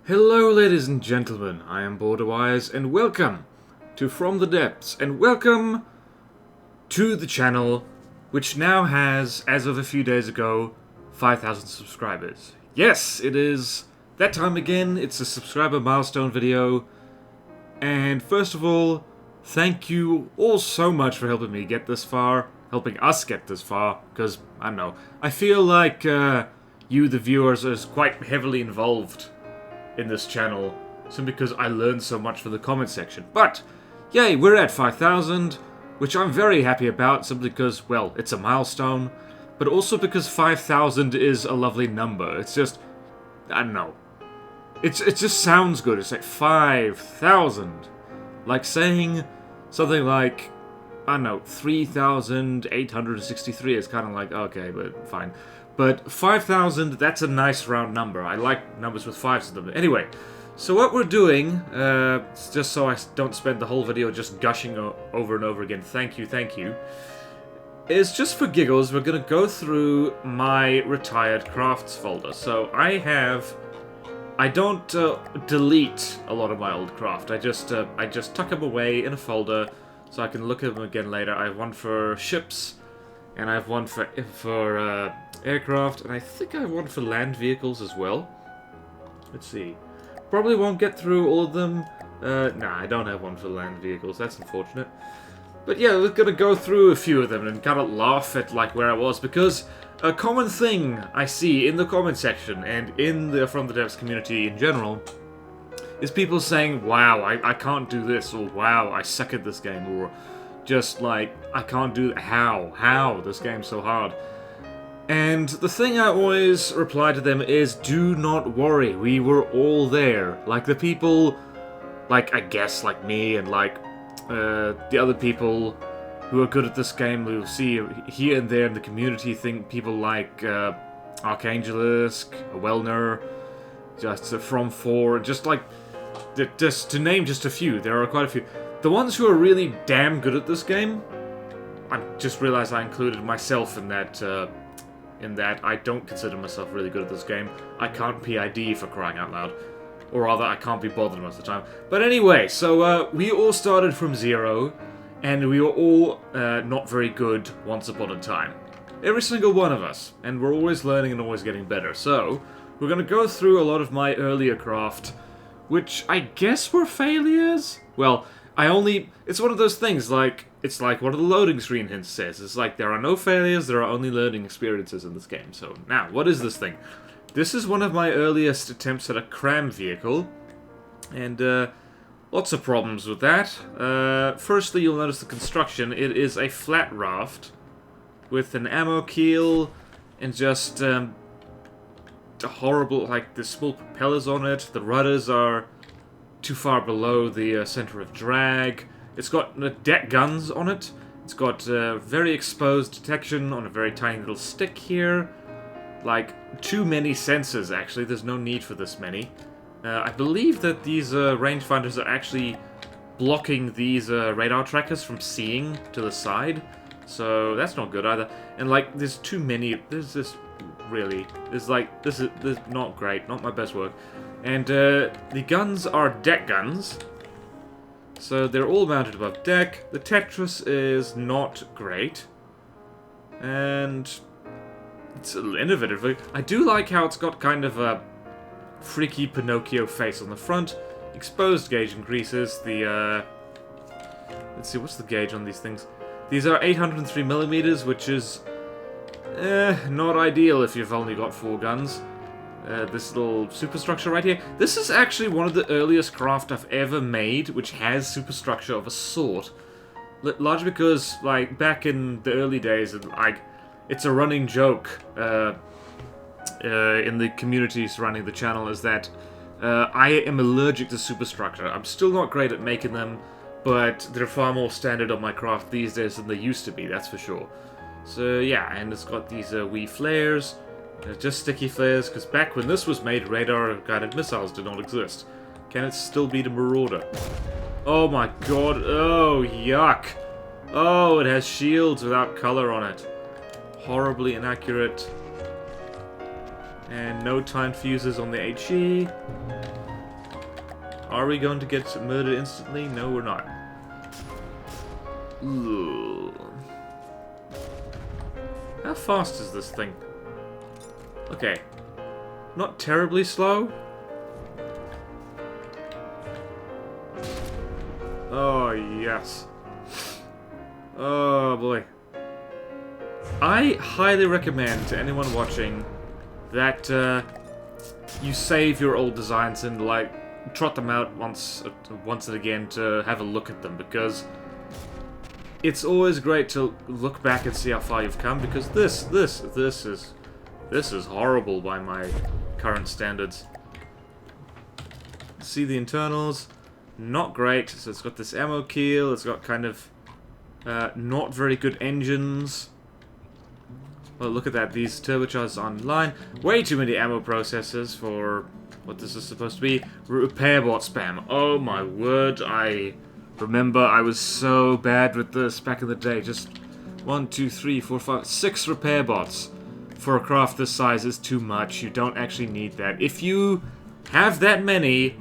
Hello ladies and gentlemen, I am BorderWise and welcome to From the Depths and welcome to the channel which now has, as of a few days ago, 5,000 subscribers. Yes, it is that time again, it's a subscriber milestone video, and first of all, thank you all so much for helping me get this far, helping us get this far, because, I don't know, I feel like you, the viewers, is quite heavily involved in this channel, simply because I learned so much from the comment section. But, yay, we're at 5,000, which I'm very happy about, simply because, well, it's a milestone, but also because 5,000 is a lovely number. It's just, I don't know, it just sounds good. It's like 5,000. Like saying something like, I don't know, 3,863 is kind of like, okay, but fine. But 5,000, that's a nice round number. I like numbers with fives in them. Anyway, so what we're doing, just so I don't spend the whole video just gushing over and over again, thank you, is just for giggles, we're going to go through my retired crafts folder. So I don't delete a lot of my old craft. I just tuck them away in a folder so I can look at them again later. I have one for ships, and I have one for aircraft, and I think I have one for land vehicles as well. Let's see. Probably won't get through all of them. Nah, I don't have one for land vehicles. That's unfortunate. But yeah, we're gonna go through a few of them and kind of laugh at like where I was, because a common thing I see in the comment section and in the From the Depths community in general is people saying, wow, I can't do this, or wow, I suck at this game, or just like, I can't do that. How? This game's so hard. And the thing I always reply to them is, do not worry, we were all there. Like the people, like I guess like me and like the other people who are good at this game, we'll see here and there in the community, think people like Archangelisk, Wellner, just From 4, just like, just to name just a few, there are quite a few. The ones who are really damn good at this game, I just realized I included myself in that I don't consider myself really good at this game. I can't PID for crying out loud. Or rather, I can't be bothered most of the time. But anyway, so we all started from zero, and we were all not very good once upon a time. Every single one of us. And we're always learning and always getting better. So, we're going to go through a lot of my earlier craft, which I guess were failures? Well, it's one of those things, like, it's like what the loading screen hint says. It's like, there are no failures, there are only learning experiences in this game. So, now, what is this thing? This is one of my earliest attempts at a cram vehicle, and lots of problems with that. Firstly, you'll notice the construction. It is a flat raft with an ammo keel and just horrible, like, the small propellers on it. The rudders are too far below the center of drag. It's got deck guns on it. It's got very exposed detection on a very tiny little stick here. Like, too many sensors, actually. There's no need for this many. I believe that these rangefinders are actually blocking these radar trackers from seeing to the side. So, that's not good either. And, like, there's too many. There's this, really. There's, like, this is not great. Not my best work. And, the guns are deck guns. So, they're all mounted above deck. The Tetris is not great. And it's a little innovative. I do like how it's got kind of a freaky Pinocchio face on the front. Exposed gauge increases. The, let's see, what's the gauge on these things? These are 803mm, which is, not ideal if you've only got 4 guns. This little superstructure right here. This is actually one of the earliest craft I've ever made, which has superstructure of a sort. Largely because, like, back in the early days, like, it's a running joke in the community surrounding the channel, is that I am allergic to superstructure. I'm still not great at making them, but they're far more standard on my craft these days than they used to be, that's for sure. So yeah, and it's got these wee flares. Just sticky flares, because back when this was made, radar-guided missiles did not exist. Can it still beat a Marauder? Oh my god, oh yuck! Oh, it has shields without color on it. Horribly inaccurate. And no time fuses on the HE. Are we going to get murdered instantly? No, we're not. Ooh. How fast is this thing? Okay. Not terribly slow. Oh, yes. Oh, boy. I highly recommend to anyone watching that you save your old designs and, like, trot them out once and again to have a look at them, because it's always great to look back and see how far you've come, because this is horrible by my current standards. See the internals, not great. So it's got this ammo keel, it's got kind of not very good engines. Well, look at that, these turbochargers online. Way too many ammo processors for what this is supposed to be. Repair bot spam. Oh my word, I remember I was so bad with this back in the day. Just 1, 2, 3, 4, 5, 6 repair bots for a craft this size is too much. You don't actually need that. If you have that many,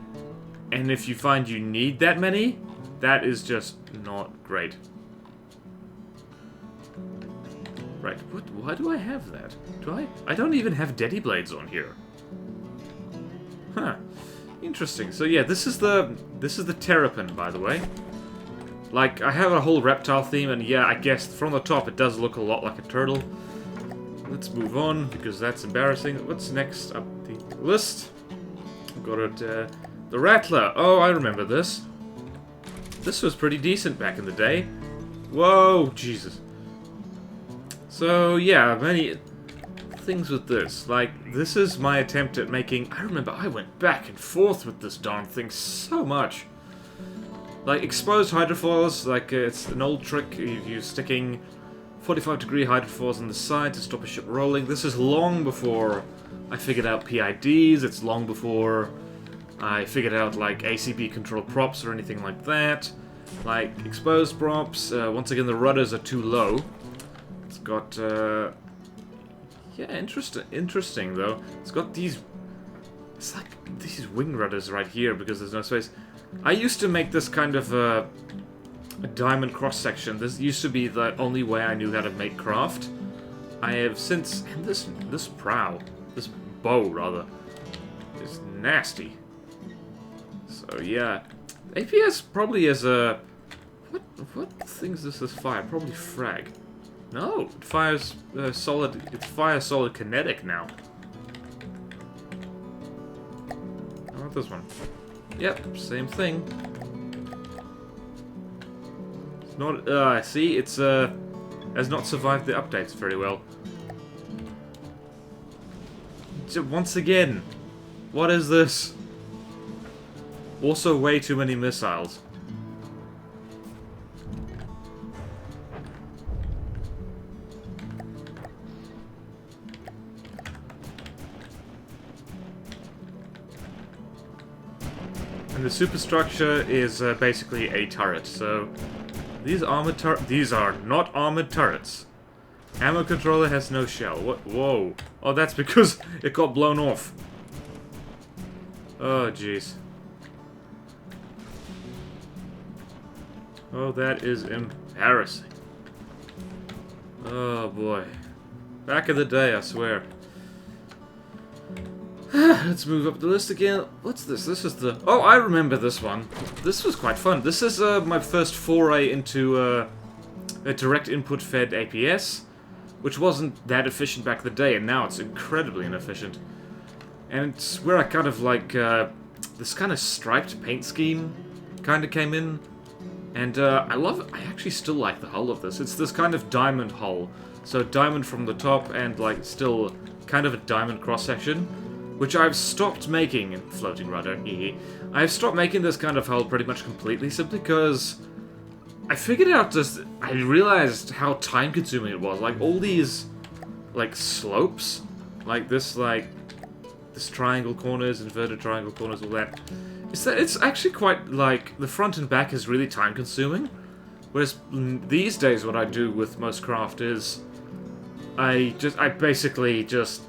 and if you find you need that many, that is just not great. Right, why do I have that? Do I? I don't even have Daddy Blades on here. Huh. Interesting. So yeah, this is the Terrapin, by the way. Like, I have a whole reptile theme, and yeah, I guess from the top it does look a lot like a turtle. Let's move on, because that's embarrassing. What's next up the list? Got it, the Rattler. Oh, I remember this. This was pretty decent back in the day. Whoa, Jesus. So, yeah, many things with this. Like, this is my attempt at making... I remember I went back and forth with this darn thing so much. Like, exposed hydrofoils, like, it's an old trick. You're sticking 45-degree hydrofoils on the side to stop a ship rolling. This is long before I figured out PIDs. It's long before I figured out, like, ACB control props or anything like that. Like, exposed props. Once again, the rudders are too low. It's got, yeah, interesting, though. It's got these... It's like these wing rudders right here, because there's no space. I used to make this kind of a diamond cross-section. This used to be the only way I knew how to make craft. I have since... And this prow, this bow, rather, is nasty. So, yeah. APS probably is a... What things does this fire? Probably frag. No, it fires solid... It's fire solid kinetic now. How about this one? Yep, same thing. It's not... see, it's has not survived the updates very well. Once again, what is this? Also, way too many missiles. And the superstructure is basically a turret, so these are not armored turrets. Ammo controller has no shell. What? Whoa! Oh, that's because it got blown off. Oh, jeez. Oh, that is embarrassing. Oh boy, back in the day, I swear. Let's move up the list again. What's this? This is the... Oh, I remember this one. This was quite fun. This is my first foray into a direct input fed APS, which wasn't that efficient back in the day, and now it's incredibly inefficient. And it's where I kind of like this kind of striped paint scheme kind of came in, and I love it. I actually still like the hull of this. It's this kind of diamond hull, so diamond from the top and like still kind of a diamond cross section. Which I've stopped making, floating rudder, I've stopped making this kind of hull pretty much completely, simply because I figured out just, I realized how time consuming it was. Like, all these, like, slopes, like this triangle corners, inverted triangle corners, all that, it's actually quite, like, the front and back is really time consuming. Whereas these days what I do with most craft is, I basically just...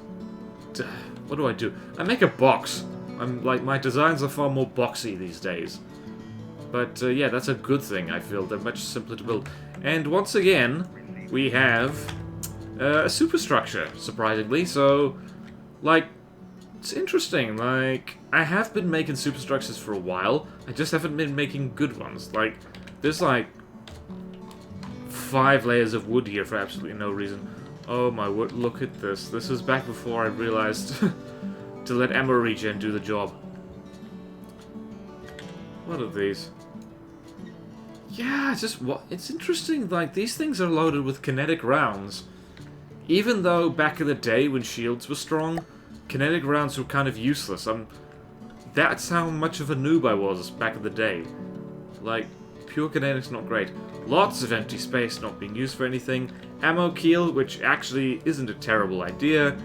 What do? I make a box. I'm like, my designs are far more boxy these days. But yeah, that's a good thing, I feel. They're much simpler to build. And once again, we have a superstructure, surprisingly. So, like, it's interesting. Like, I have been making superstructures for a while. I just haven't been making good ones. Like, there's like 5 layers of wood here for absolutely no reason. Oh my word, look at this. This was back before I realized to let ammo regen do the job. What are these? Yeah, it's interesting, like, these things are loaded with kinetic rounds. Even though back in the day when shields were strong, kinetic rounds were kind of useless. That's how much of a noob I was back in the day. Like, pure kinetics not great. Lots of empty space not being used for anything. Ammo keel, which actually isn't a terrible idea.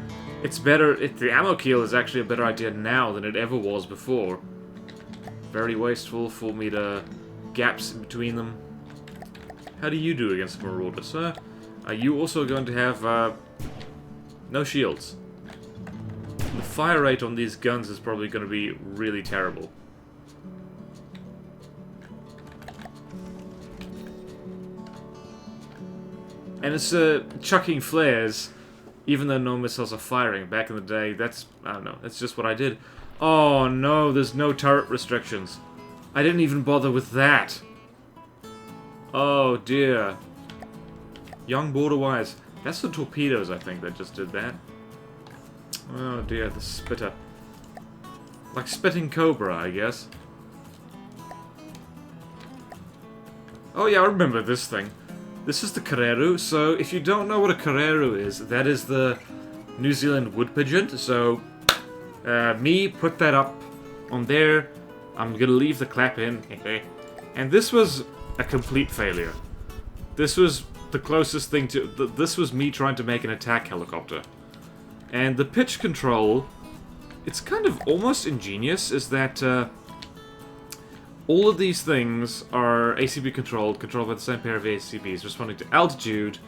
It's better, the ammo keel is actually a better idea now than it ever was before. Very wasteful, 4 meter gaps in between them. How do you do against the Marauder, sir? Are you also going to have, no shields? The fire rate on these guns is probably going to be really terrible. And it's, chucking flares, even though no missiles are firing. Back in the day, that's, I don't know, that's just what I did. Oh no, there's no turret restrictions. I didn't even bother with that. Oh dear. Young BorderWise. That's the torpedoes, I think, that just did that. Oh dear, the spitter. Like spitting cobra, I guess. Oh yeah, I remember this thing. This is the Carreru. So, if you don't know what a Carreru is, that is the New Zealand wood pigeon. So, me put that up on there. I'm gonna leave the clap in. And this was a complete failure. This was the closest thing to... This was me trying to make an attack helicopter. And the pitch control, it's kind of almost ingenious, is that all of these things are ACB controlled by the same pair of ACBs, responding to altitude.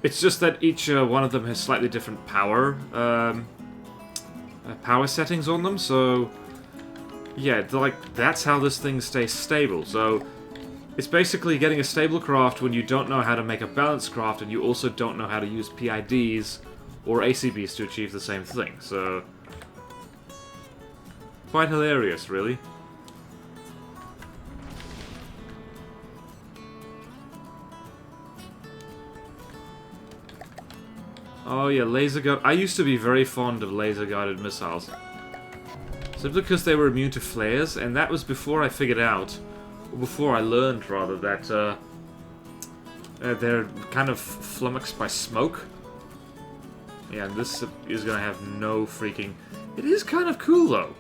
It's just that each one of them has slightly different power settings on them, so yeah, like, that's how this thing stays stable. So it's basically getting a stable craft when you don't know how to make a balanced craft, and you also don't know how to use PIDs or ACBs to achieve the same thing, so... quite hilarious, really. Oh yeah, laser gun. I used to be very fond of laser-guided missiles. Simply because they were immune to flares, and that was before I figured out, or before I learned, rather, that they're kind of flummoxed by smoke. Yeah, and this is gonna have no freaking... It is kind of cool, though.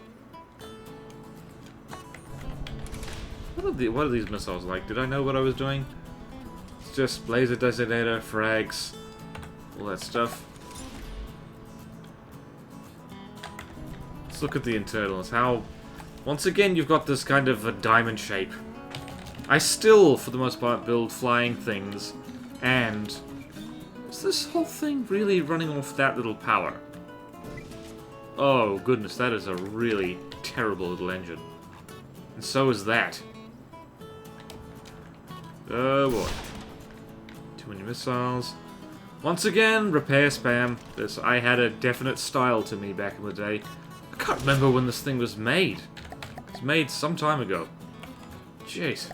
What are these missiles like? Did I know what I was doing? It's just laser designator, frags, all that stuff. Let's look at the internals. How... Once again, you've got this kind of a diamond shape. I still, for the most part, build flying things, and... Is this whole thing really running off that little power? Oh, goodness, that is a really terrible little engine. And so is that. Oh boy. Too many missiles. Once again, repair spam. I had a definite style to me back in the day. I can't remember when this thing was made. It was made some time ago. Jeez.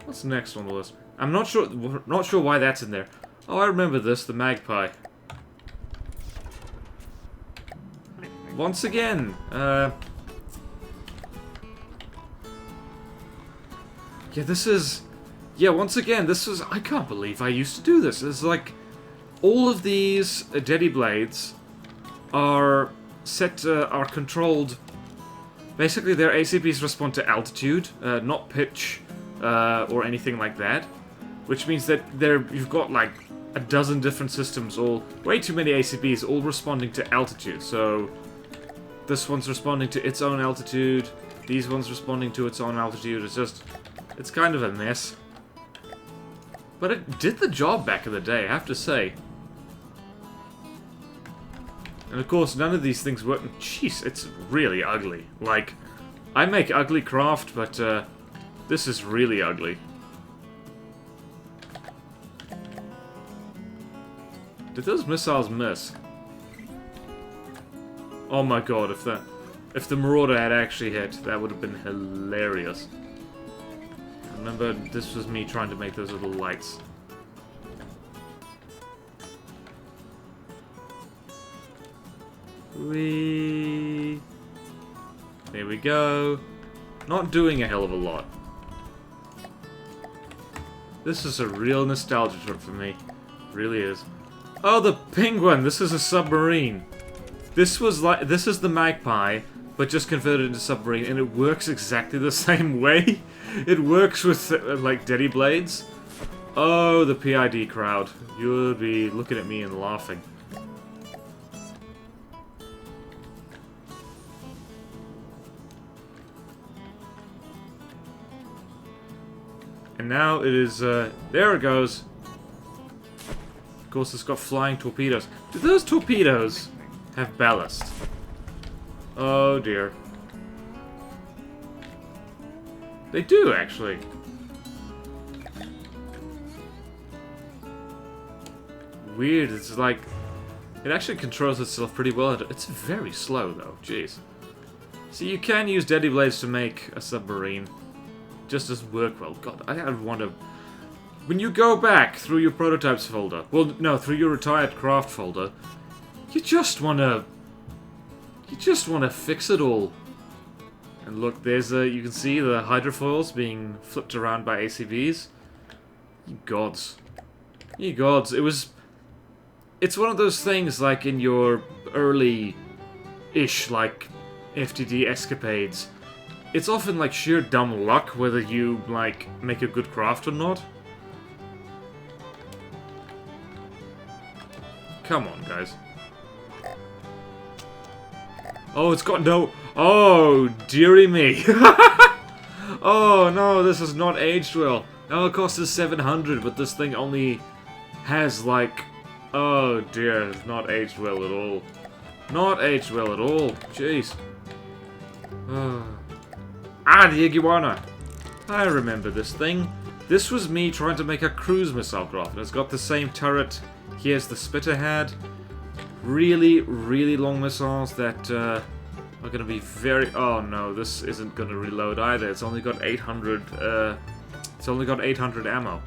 What's next on the list? I'm not sure why that's in there. Oh, I remember this, the Magpie. Once again, yeah, this is... Yeah, once again, this is... I can't believe I used to do this. It's like... All of these Daddy Blades are are controlled... Basically, their ACBs respond to altitude, not pitch, or anything like that. Which means that you've got, like, a dozen different systems, all... Way too many ACBs, all responding to altitude, so... This one's responding to its own altitude, these ones responding to its own altitude. It's just... It's kind of a mess. But it did the job back in the day, I have to say. And of course, none of these things work. Jeez, it's really ugly. Like, I make ugly craft, but this is really ugly. Did those missiles miss? Oh my god, if the Marauder had actually hit, that would have been hilarious. Remember, this was me trying to make those little lights. Whee! There we go. Not doing a hell of a lot. This is a real nostalgia trip for me. It really is. Oh, the Penguin! This is a submarine. This is the Magpie, but just converted into submarine, and it works exactly the same way. It works with, like, Daddy Blades. Oh, the PID crowd. You'll be looking at me and laughing. And now it is, there it goes. Of course, it's got flying torpedoes. Do those torpedoes have ballast? Oh dear. They do, actually. Weird, it's like... It actually controls itself pretty well. It's very slow, though. Jeez. See, you can use Daddy Blades to make a submarine. It just doesn't work well. God, I want to... When you go back through your prototypes folder... Well, no, through your retired craft folder... You just want to... You just want to fix it all. And look, there's you can see the hydrofoils being flipped around by ACVs. Ye gods. Ye gods, it's one of those things like in your early-ish, like, FTD escapades. It's often like sheer dumb luck whether you, like, make a good craft or not. Come on, guys. Oh, it's got no... Oh, dearie me. Oh, no, this is not aged well. Now it costs us 700, but this thing only has, like... Oh, dear, it's not aged well at all. Not aged well at all. Jeez. Ah, the Iguana. I remember this thing. This was me trying to make a cruise missile craft, and it's got the same turret here as the Spitter had. Really, really long missiles that are going to be very... Oh no, this isn't going to reload either. It's only got 800. It's only got 800 ammo.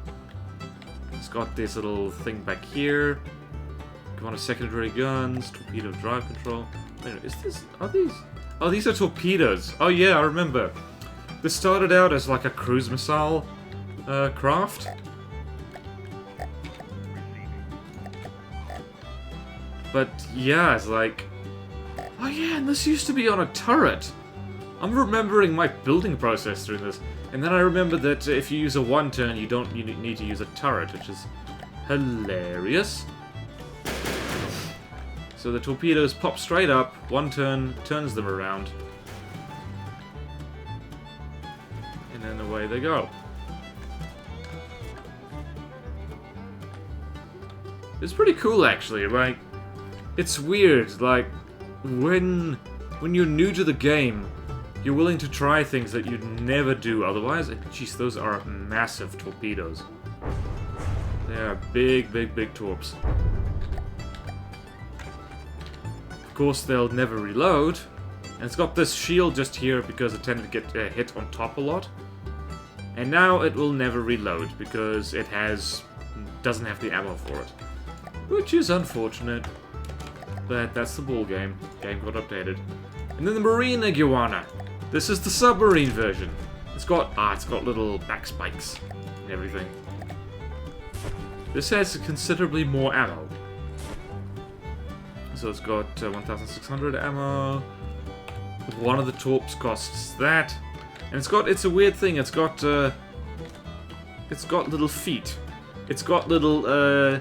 It's got this little thing back here. Come on, secondary guns, torpedo drive control. Wait, is this... Are these... Oh, these are torpedoes. Oh yeah, I remember. This started out as like a cruise missile craft. But yeah, it's like... Oh yeah, and this used to be on a turret. I'm remembering my building process through this. And then I remember that if you use a one-turn, you need to use a turret, which is hilarious. So the torpedoes pop straight up, one turn turns them around. And then away they go. It's pretty cool, actually. Like, it's weird. Like, when you're new to the game, you're willing to try things that you'd never do otherwise. Jeez, those are massive torpedoes. They are big, big, big torps. Of course, they'll never reload. And it's got this shield just here because it tended to get hit on top a lot. And now it will never reload because it doesn't have the ammo for it. Which is unfortunate. But that's the ball game. Game got updated. And then the Marine Iguana. This is the submarine version. It's got little back spikes and everything. This has considerably more ammo. So it's got 1,600 ammo. One of the torps costs that. And it's a weird thing. It's got little feet. It's got little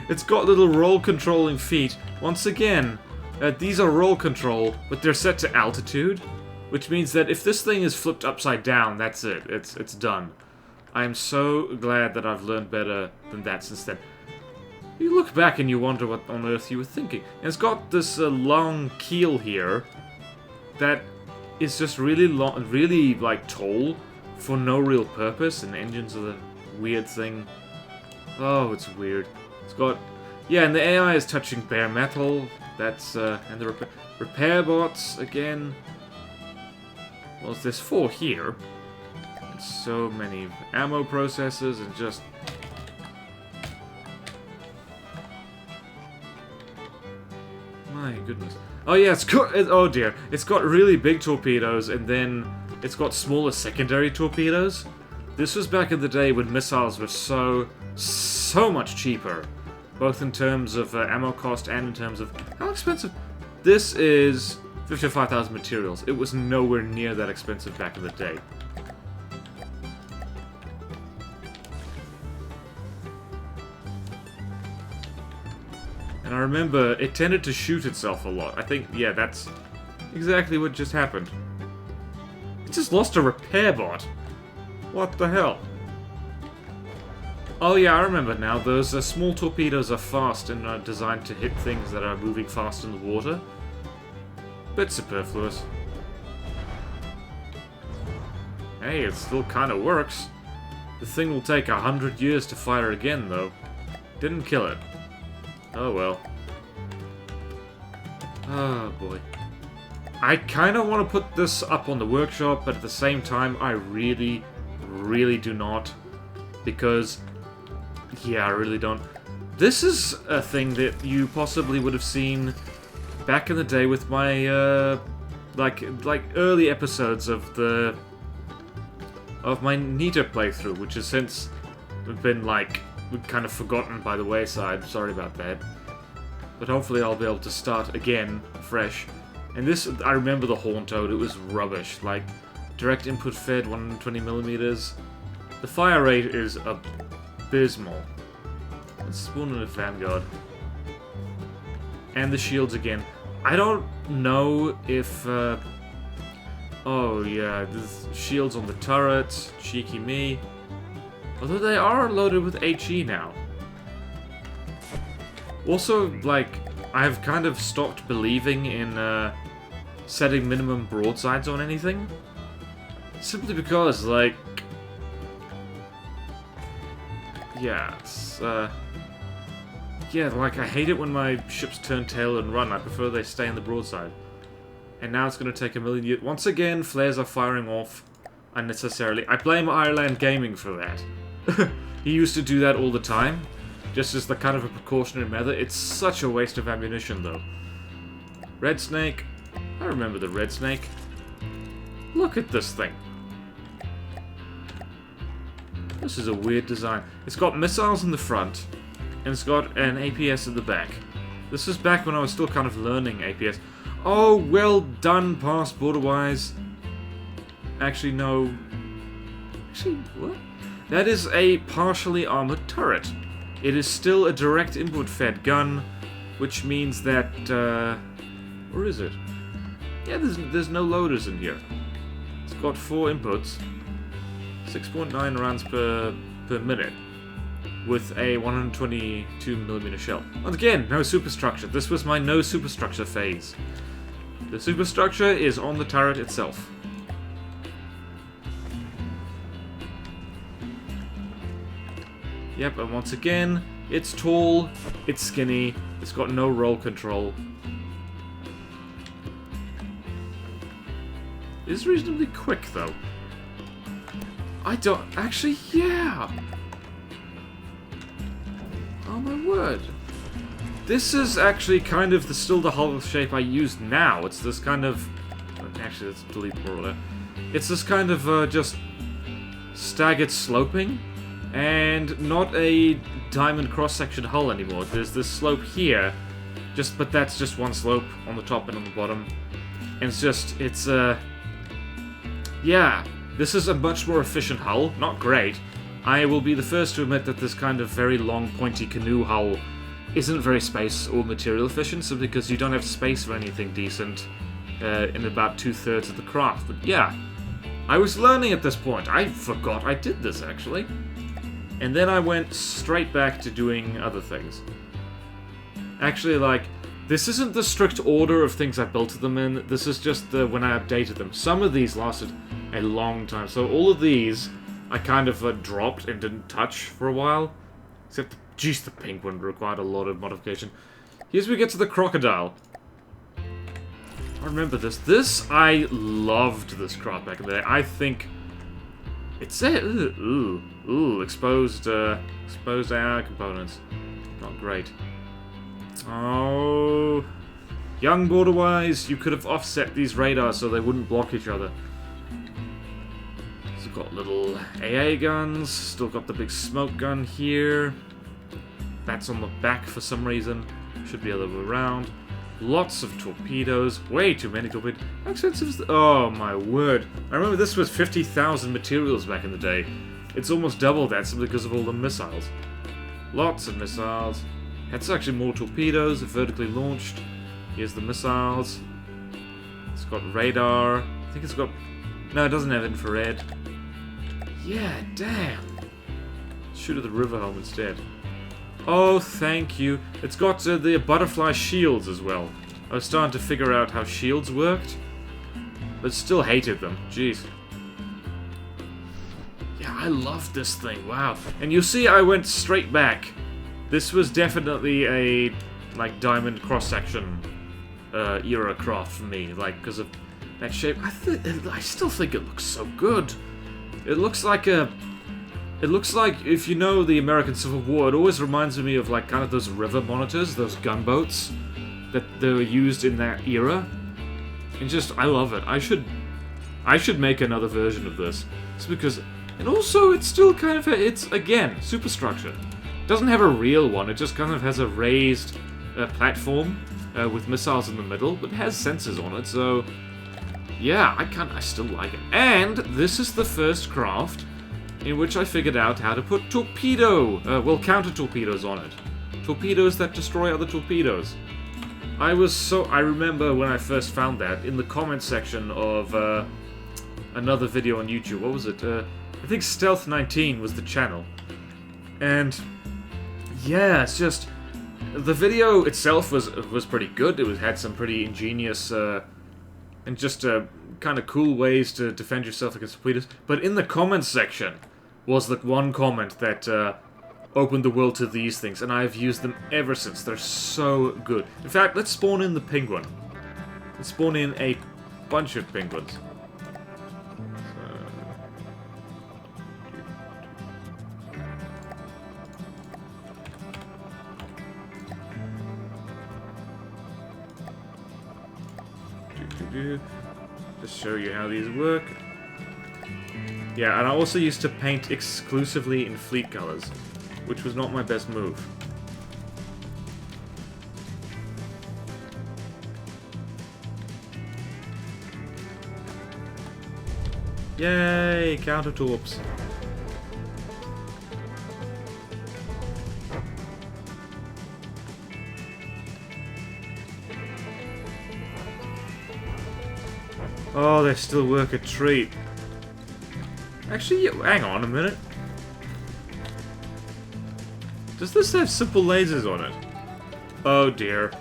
it's got little roll controlling feet. Once again, these are roll control, but they're set to altitude, which means that if this thing is flipped upside down, that's it. It's done. I am so glad that I've learned better than that since then. You look back and you wonder what on earth you were thinking. And it's got this long keel here that is just really long, really like tall for no real purpose. And engines are the weird thing. Oh, it's weird. It's got, yeah, and the AI is touching bare metal. That's and the repair bots again. Well, there's 4 here. And so many ammo processors and just. My goodness. Oh yeah, it's got... Oh dear. It's got really big torpedoes, and then it's got smaller secondary torpedoes. This was back in the day when missiles were so much cheaper. Both in terms of ammo cost and in terms of... How expensive? This is 55,000 materials. It was nowhere near that expensive back in the day. And I remember it tended to shoot itself a lot. I think, yeah, that's exactly what just happened. It just lost a repair bot. What the hell? Oh yeah, I remember now. Those small torpedoes are fast and are designed to hit things that are moving fast in the water. Bit superfluous. Hey, it still kind of works. The thing will take 100 years to fire again, though. Didn't kill it. Oh well. Oh boy. I kind of want to put this up on the workshop, but at the same time, I really do not. Because, yeah, I really don't. This is a thing that you possibly would have seen back in the day with my, like early episodes of my Nita playthrough, which has since been, like, kind of forgotten by the wayside. Sorry about that. But hopefully I'll be able to start again, fresh. And this, I remember the Horn Toad, it was rubbish. Like, direct input fed 120mm. The fire rate is abysmal. Let's spawn in a Vanguard. And the shields again. I don't know if... oh yeah, there's shields on the turrets. Cheeky me. Although they are loaded with HE now. Also, like, I've kind of stopped believing in setting minimum broadsides on anything. Simply because, like... Yeah, it's, yeah, like, I hate it when my ships turn tail and run. I prefer they stay in the broadside. And now it's going to take a million years. Once again, flares are firing off unnecessarily. I blame Ireland Gaming for that. He used to do that all the time. Just as the kind of a precautionary method. It's such a waste of ammunition, though. Red Snake. I remember the Red Snake. Look at this thing. This is a weird design. It's got missiles in the front, and it's got an APS in the back. This is back when I was still kind of learning APS. Oh, well done, past BorderWise. Actually, no. Actually, what? That is a partially armored turret. It is still a direct input-fed gun, which means that, where is it? Yeah, there's no loaders in here. It's got 4 inputs, 6.9 rounds per minute, with a 122mm shell. Once again, no superstructure. This was my no superstructure phase. The superstructure is on the turret itself. Yep, and once again, it's tall, it's skinny, it's got no roll control. It's reasonably quick, though. I don't... Actually, yeah! Oh my word. This is actually kind of still the hull shape I use now. It's this kind of... Actually, let's delete the border. It's this kind of just staggered sloping. And not a diamond cross-section hull anymore. There's this slope here, but that's just one slope on the top and on the bottom. And yeah, this is a much more efficient hull. Not great. I will be the first to admit that this kind of very long, pointy canoe hull isn't very space or material efficient, simply because you don't have space for anything decent in about 2/3 of the craft. But yeah, I was learning at this point. I forgot I did this, actually. And then I went straight back to doing other things. Actually, like, this isn't the strict order of things I built them in. This is just when I updated them. Some of these lasted a long time. So all of these I kind of dropped and didn't touch for a while. Except, geez, the penguin required a lot of modification. Here's where we get to the crocodile. I remember this. I loved this craft back in the day. I think it's a exposed AI components. Not great. Oh, young BorderWise, you could have offset these radars so they wouldn't block each other. So got little AA guns. Still got the big smoke gun here. That's on the back for some reason. Should be a little bit around. Lots of torpedoes. Way too many torpedoes. How expensive is the... Oh, my word. I remember this was 50,000 materials back in the day. It's almost double that simply because of all the missiles. Lots of missiles. That's actually more torpedoes, vertically launched. Here's the missiles. It's got radar. I think it's got... No, it doesn't have infrared. Yeah, damn. Shoot at the river home instead. Oh, thank you. It's got the butterfly shields as well. I was starting to figure out how shields worked, but still hated them. Jeez. Yeah, I loved this thing. Wow. And you see I went straight back. This was definitely a, like, diamond cross-section era craft for me. Like, because of that shape. I still think it looks so good. It looks like a... It looks like, if you know the American Civil War, it always reminds me of, like, kind of those river monitors, those gunboats that they were used in that era. And just, I love it. I should make another version of this. It's because, and also it's still kind of, it's, again, superstructure. It doesn't have a real one, it just kind of has a raised platform with missiles in the middle, but it has sensors on it, so, yeah, I still like it. And this is the first craft in which I figured out how to put counter torpedoes on it. Torpedoes that destroy other torpedoes. I remember when I first found that in the comment section of another video on YouTube. What was it? I think Stealth 19 was the channel. And yeah, it's just the video itself was pretty good. It had some pretty ingenious and just kind of cool ways to defend yourself against torpedoes. But in the comments section was the one comment that opened the world to these things, and I've used them ever since. They're so good. In fact, let's spawn in the penguin. Let's spawn in a bunch of penguins. Just show you how these work. Yeah, and I also used to paint exclusively in fleet colors, which was not my best move. Yay, counter torps. Oh, they still work a treat. Actually, hang on a minute. Does this have simple lasers on it? Oh dear.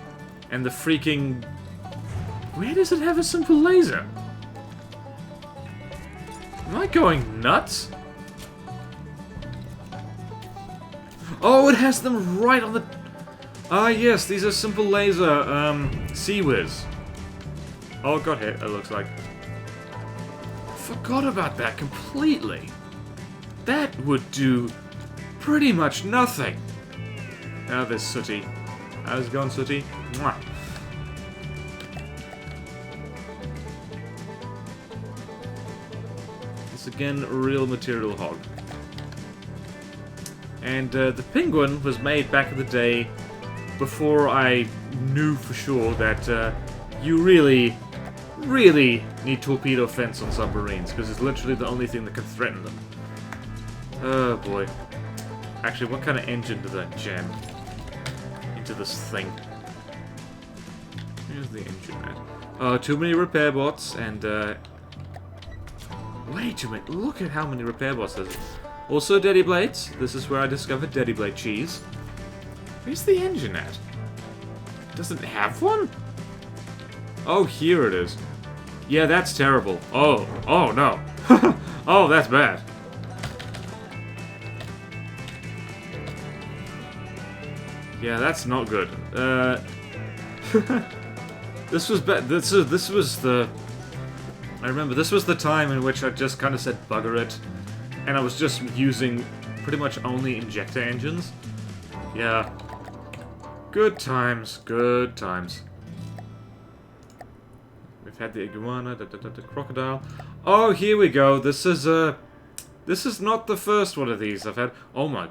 And the freaking... Where does it have a simple laser? Am I going nuts? Oh, it has them right on the... Ah yes, these are simple laser, Sea-Whiz. Oh, it got hit, it looks like. Forgot about that completely. That would do pretty much nothing. Now there's Sooty. How's it going, Sooty? Mwah. This again, real material hog. And the penguin was made back in the day before I knew for sure that you really need torpedo fence on submarines, because it's literally the only thing that can threaten them. Oh boy. Actually, what kind of engine did I jam into this thing? Here's the engine at. Oh, too many repair bots, and way too many. Look at how many repair bots there's. Also, Daddy Blades. This is where I discovered Daddy Blade cheese. Where's the engine at? Doesn't have one? Oh, here it is. Yeah, that's terrible. Oh no. Oh, that's bad. Yeah, that's not good. This was bad. This was the... I remember this was the time in which I just kind of said bugger it, and I was just using pretty much only injector engines. Yeah. Good times, good times. We've had the Iguana, the Crocodile. Oh, here we go. This is not the first one of these I've had. Oh my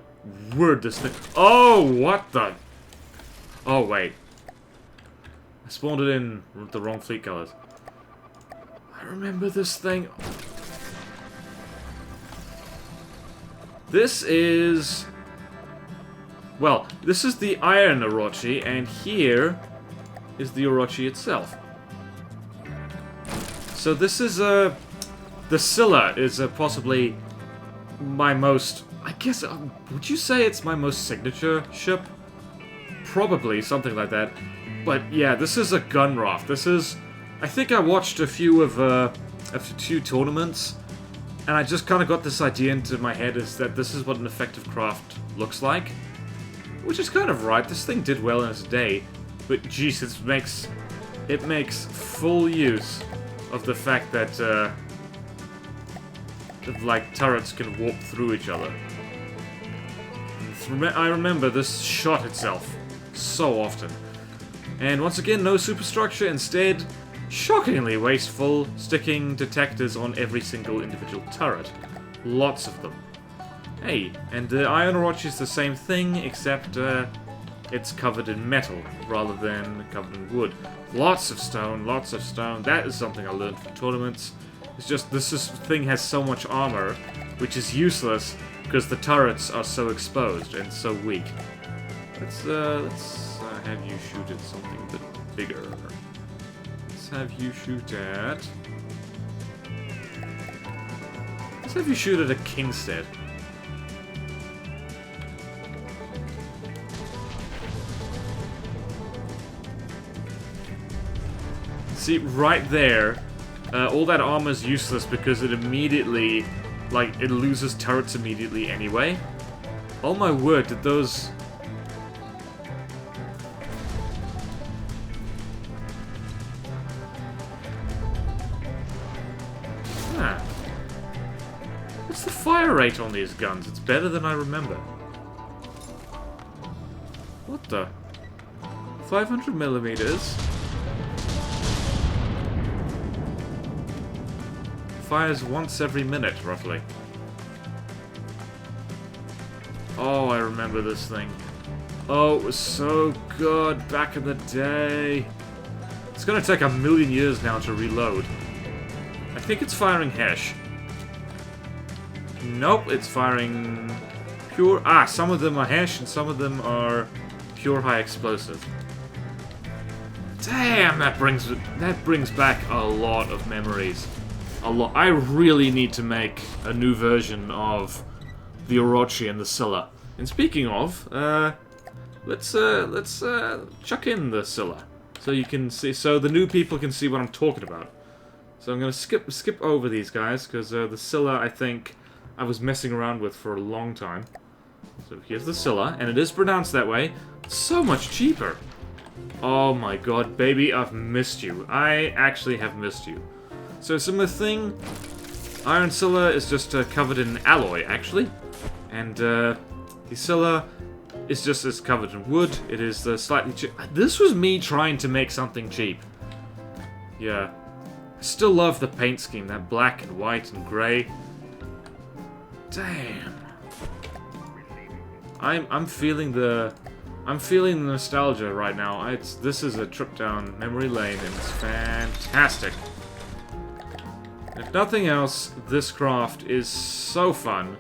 word, this thing. Oh, what the? Oh, wait. I spawned it in the wrong fleet colors. I remember this thing. This is... Well, this is the Iron Orochi, and here is the Orochi itself. So this is the Scylla is possibly my most... I guess, would you say it's my most signature ship? Probably, something like that. But yeah, this is a gun raft. This is... I think I watched a few tournaments, and I just kind of got this idea into my head is that this is what an effective craft looks like. Which is kind of right. This thing did well in its day, but geez, it makes full use of the fact that like turrets can warp through each other. I remember this shot itself so often, and once again, no superstructure. Instead, shockingly wasteful, sticking detectors on every single individual turret. Lots of them. Hey, and the Iron Orochi is the same thing, except it's covered in metal rather than covered in wood. Lots of stone, lots of stone. That is something I learned from tournaments. It's just this thing has so much armor, which is useless because the turrets are so exposed and so weak. Let's have you shoot at something a bit bigger. Let's have you shoot at... Let's have you shoot at a Kingstead. See, right there, all that armor is useless because it immediately, like, it loses turrets immediately anyway. Oh my word, did those... Huh. What's the fire rate on these guns? It's better than I remember. What the? 500 millimeters. Fires once every minute, roughly. Oh, I remember this thing. Oh, it was so good back in the day. It's gonna take a million years now to reload. I think it's firing Hesh. Nope, it's firing pure... Ah, some of them are Hesh and some of them are pure high explosive. Damn, that brings back a lot of memories. A lot. I really need to make a new version of the Orochi and the Scylla. And speaking of, let's chuck in the Scylla so you can see, so the new people can see what I'm talking about. So I'm gonna skip over these guys because the Scylla I think I was messing around with for a long time. So here's the Scylla, and it is pronounced that way. It's so much cheaper. Oh my god, baby, I've missed you. I actually have missed you. So similar thing, Iron Scylla is just covered in alloy, actually. And the Scylla is just as covered in wood. It is slightly cheap. This was me trying to make something cheap. Yeah. I still love the paint scheme, that black and white and grey. Damn. I'm feeling the nostalgia right now. This is a trip down memory lane and it's fantastic. If nothing else, this craft is so fun,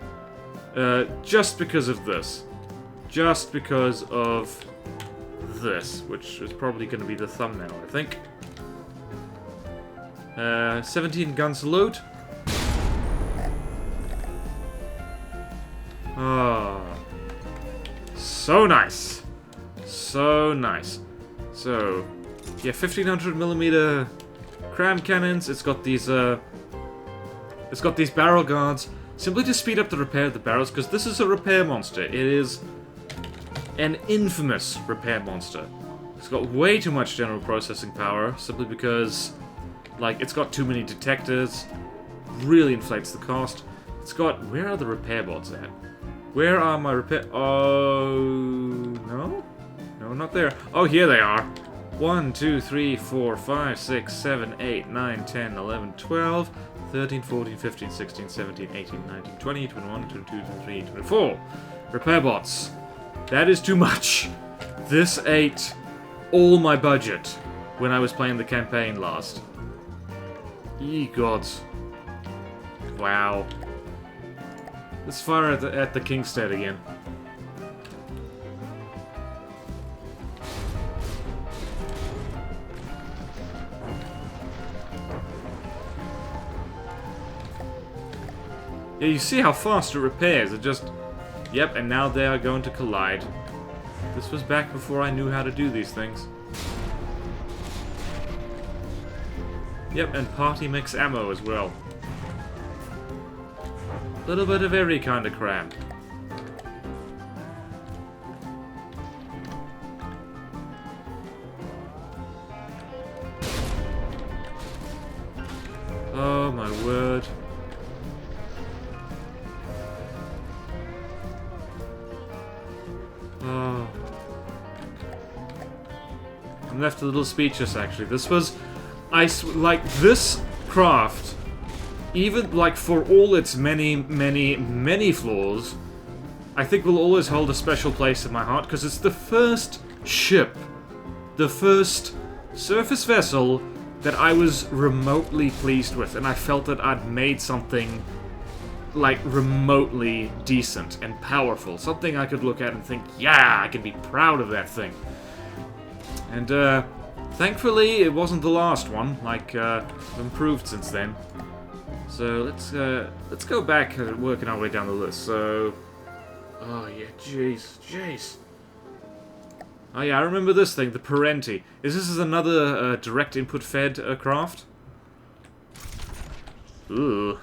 just because of this. Just because of this, which is probably going to be the thumbnail, I think. 17 guns to load. Oh, so nice. So nice. So, yeah, 1500mm cram cannons. It's got these barrel guards, simply to speed up the repair of the barrels, because this is a repair monster. It is an infamous repair monster. It's got way too much general processing power, simply because, like, it's got too many detectors. Really inflates the cost. It's got... Where are the repair bots at? Where are my repair... Oh... No? No, not there. Oh, here they are. 1, 2, 3, 4, 5, 6, 7, 8, 9, 10, 11, 12, 13, 14, 15, 16, 17, 18, 19, 20, 21, 22, 23, 24. Repair bots. That is too much. This ate all my budget when I was playing the campaign last. Ye gods. Wow. Let's fire at the Kingstead again. Yeah, you see how fast it repairs. It just... Yep, and now they are going to collide. This was back before I knew how to do these things. Yep, and party mix ammo as well. Little bit of every kind of crap. Oh my word. Oh. I'm left a little speechless, actually. This was... like, this craft, even, like, for all its many flaws, I think will always hold a special place in my heart, because it's the first ship, the first surface vessel that I was remotely pleased with, and I felt that I'd made something, like, remotely decent and powerful. Something I could look at and think, yeah, I can be proud of that thing. And, thankfully, it wasn't the last one. Like, improved since then. So, let's go back working our way down the list. So... Oh, yeah, jeez. Oh, yeah, I remember this thing, the Parenti. Is this another direct input fed craft? Ooh.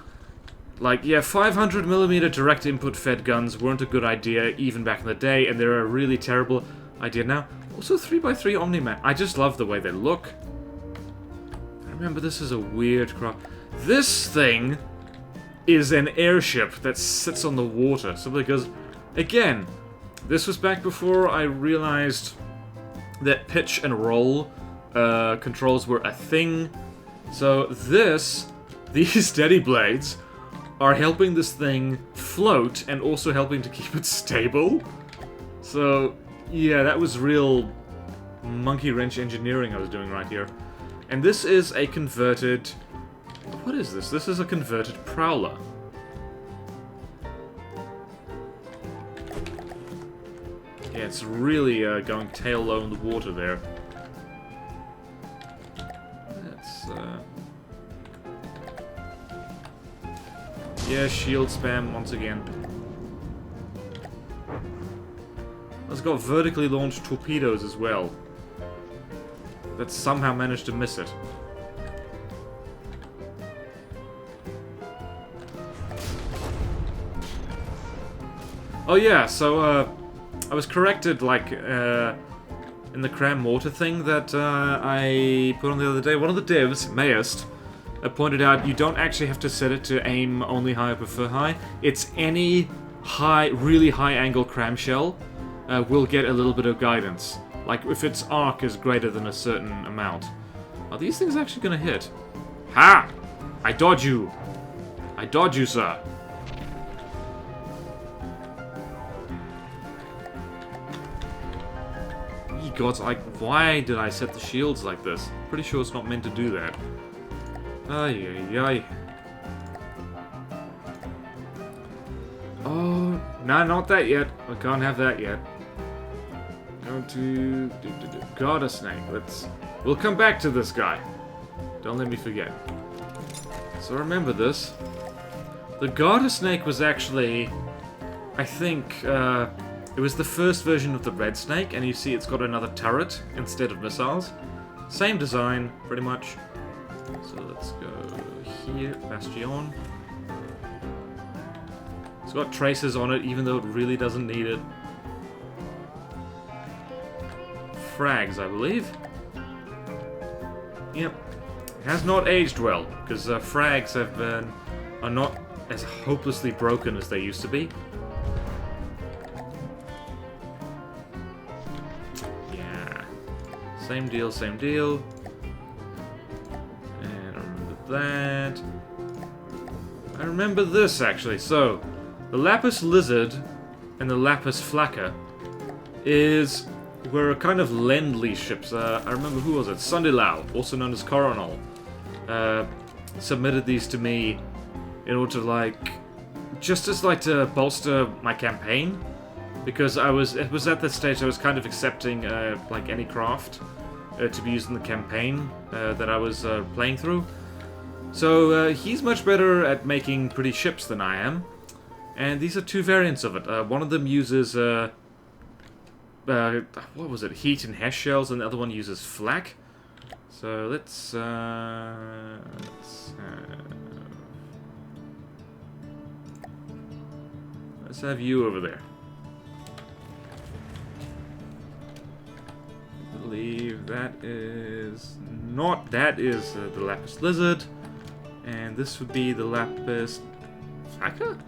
Like, yeah, 500mm direct input fed guns weren't a good idea even back in the day, and they're a really terrible idea now. Also, 3x3 Omni-Man. I just love the way they look. I remember this is a weird craft. This thing is an airship that sits on the water. Simply because, again, this was back before I realized that pitch and roll controls were a thing. So these steady blades are helping this thing float and also helping to keep it stable. So... yeah, that was real monkey wrench engineering I was doing right here. And this is a converted... What is this? This is a converted prowler. Yeah, it's really going tail low in the water there. That's... yeah, shield spam once again. It's got vertically launched torpedoes as well. That somehow managed to miss it. Oh yeah, so I was corrected, like, in the cram mortar thing that I put on the other day. One of the divs, Mayest, pointed out you don't actually have to set it to aim only high or prefer high. It's any high, really high angle cram shell will get a little bit of guidance. Like, if its arc is greater than a certain amount. Are these things actually gonna hit? Ha! I dodge you! I dodge you, sir! Ye gods, why did I set the shields like this? Pretty sure it's not meant to do that. Ay, ay, ay. Oh, no, not that yet. I can't have that yet. Going to... God, a snake. We'll come back to this guy. Don't let me forget. So remember this. The Garter Snake was actually, I think, It was the first version of the Red Snake, and you see it's got another turret instead of missiles. Same design, pretty much. So let's go here, Bastion. It's got traces on it, even though it really doesn't need it. Frags, I believe. Yep. It has not aged well, because frags are not as hopelessly broken as they used to be. Yeah. Same deal, same deal. And I remember that. I remember this, actually. So, the Lapis Lizard and the Lapis Flakka were a kind of Lend-lease ships. I remember, who was it? Sundilau, also known as Coronel, submitted these to me in order to, like, just as, like, to bolster my campaign, because it was at that stage I was kind of accepting, like, any craft to be used in the campaign that I was playing through. So, he's much better at making pretty ships than I am, and these are two variants of it. One of them uses, what was it? Heat and Hesh shells, and the other one uses flak. So let's have you over there. I believe that is not. That is the Lapis Lizard, and this would be the Lapis Flakka.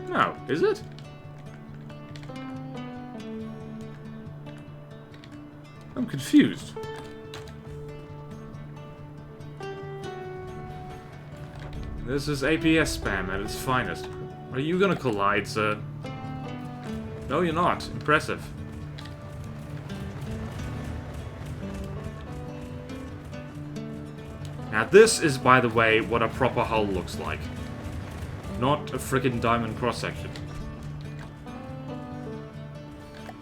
No, is it? I'm confused. This is APS spam at its finest. Are you gonna collide, sir? No, you're not. Impressive. Now this is, by the way, what a proper hull looks like. Not a frickin' diamond cross-section.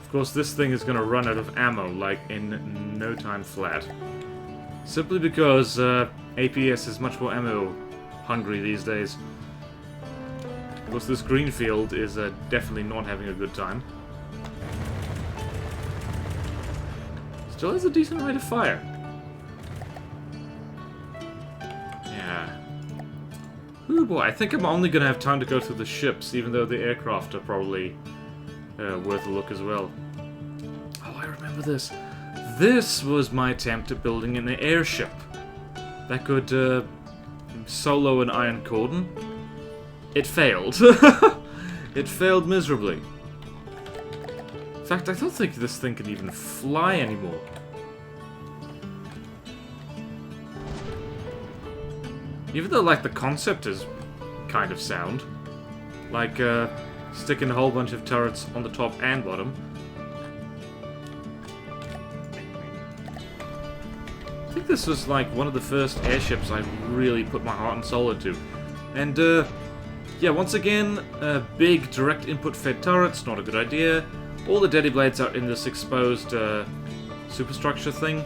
Of course, this thing is gonna run out of ammo, like, in no time flat. Simply because APS is much more ammo hungry these days. Of course, this Greenfield is definitely not having a good time. Still has a decent rate of fire. Yeah. Ooh boy, I think I'm only gonna have time to go through the ships, even though the aircraft are probably worth a look as well. Oh, I remember this. This was my attempt at building an airship that could solo an Iron Cordon. It failed. It failed miserably. In fact, I don't think this thing can even fly anymore. Even though, like, the concept is kind of sound. Like, sticking a whole bunch of turrets on the top and bottom. I think this was, like, one of the first airships I really put my heart and soul into. And, yeah, once again, big direct input fed turrets, not a good idea. All the Daddy Blades are in this exposed superstructure thing.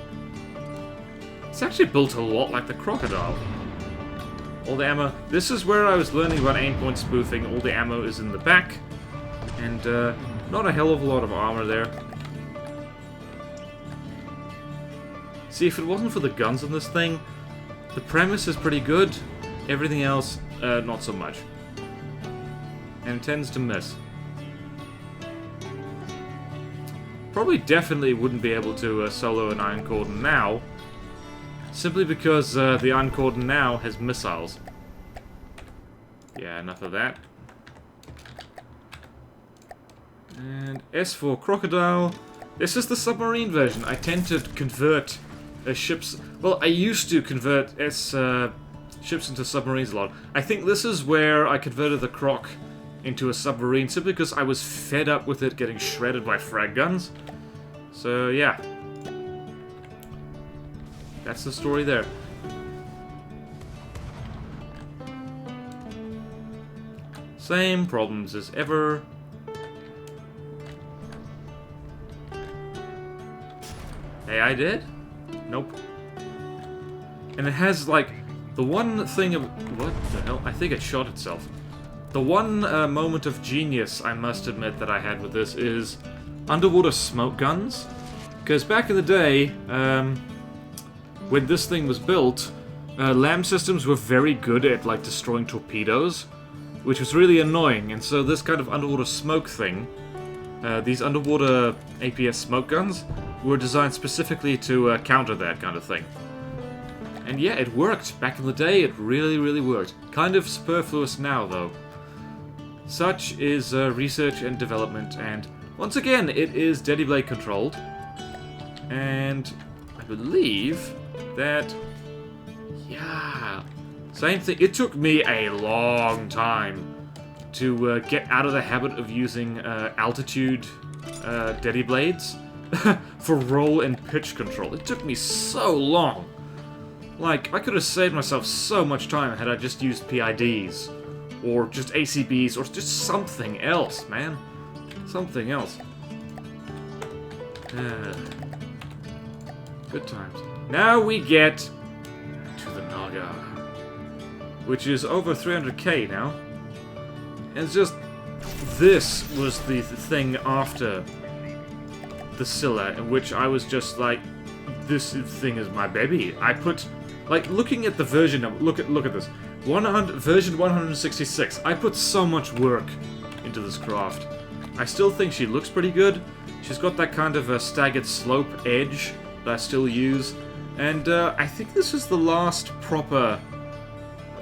It's actually built a lot like the Crocodile. All the ammo. This is where I was learning about aimpoint spoofing. All the ammo is in the back. And not a hell of a lot of armor there. See, if it wasn't for the guns on this thing, the premise is pretty good. Everything else, not so much. And it tends to miss. Probably definitely wouldn't be able to solo an Iron Cordon now. Simply because the Iron Cordon now has missiles. Yeah, enough of that. And S for Crocodile. This is the submarine version. I tend to convert ships... Well, I used to convert ships into submarines a lot. I think this is where I converted the Croc into a submarine, simply because I was fed up with it getting shredded by frag guns. So, yeah. That's the story there. Same problems as ever. Hey, I did? Nope. And it has, like, the one thing of... What the hell? I think it shot itself. The one moment of genius I must admit that I had with this is underwater smoke guns. Because back in the day, when this thing was built, LAM systems were very good at like destroying torpedoes, which was really annoying. And so this kind of underwater smoke thing, these underwater APS smoke guns, were designed specifically to counter that kind of thing. And yeah, it worked. Back in the day, it really, really worked. Kind of superfluous now, though. Such is research and development, and once again, it is Daddy Blade controlled. And I believe that, yeah, same thing. It took me a long time to get out of the habit of using altitude Daddy Blades for roll and pitch control. It took me so long. Like, I could have saved myself so much time had I just used PIDs, or just ACBs, or just something else, man. Something else. Good times. Now we get to the Naga, which is over 300k now. And it's just, this was the thing after the Scylla, in which I was just like, this thing is my baby. I put, like, looking at the version of, look at this, version 166. I put so much work into this craft. I still think she looks pretty good. She's got that kind of a staggered slope edge that I still use. And I think this is the last proper,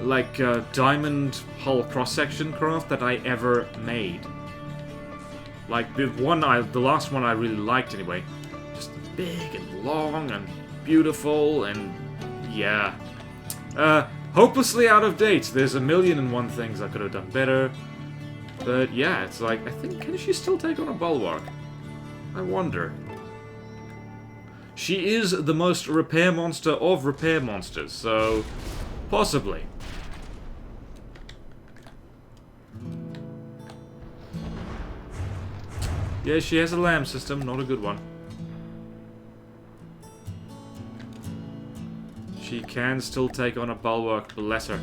like, diamond hull cross-section craft that I ever made. Like, the last one I really liked anyway. Just big and long and beautiful and, yeah. Hopelessly out of date. There's a million and one things I could have done better. But yeah, it's like, I think, can she still take on a bulwark? I wonder. She is the most repair monster of repair monsters, so possibly. Yeah, she has a LAM system, not a good one. She can still take on a bulwark, bless her.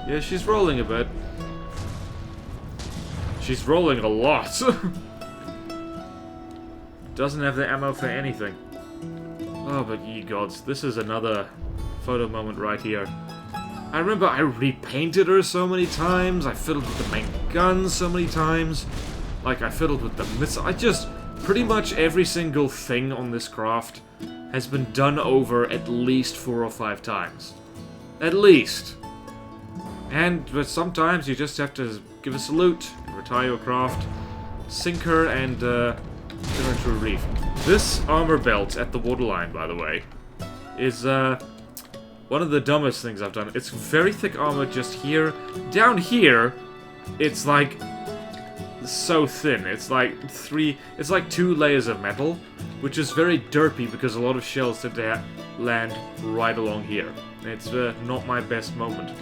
Yeah, she's rolling a bit. She's rolling a lot. Doesn't have the ammo for anything. Oh, but ye gods, this is another photo moment right here. I remember I repainted her so many times, I fiddled with the main guns so many times, like I fiddled with the missile. I just, pretty much every single thing on this craft has been done over at least 4 or 5 times. At least. But sometimes you just have to give a salute, and retire your craft, sink her, and turn her into a reef. This armor belt at the waterline, by the way, is one of the dumbest things I've done. It's very thick armor just here. Down here, it's like so thin. It's like 2 layers of metal, which is very derpy because a lot of shells tend to land right along here. It's not my best moment.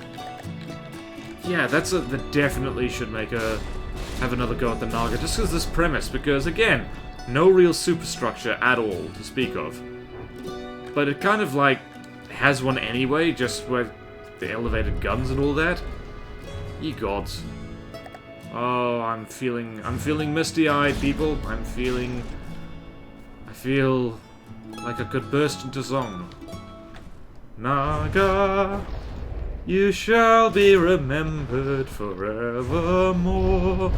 Yeah, that definitely should have another go at the Naga, just because this premise, because again, no real superstructure at all to speak of. But it kind of like has one anyway, just with the elevated guns and all that. Ye gods. Oh, I'm feeling misty-eyed, people. I feel like I could burst into song. Naga, you shall be remembered forevermore.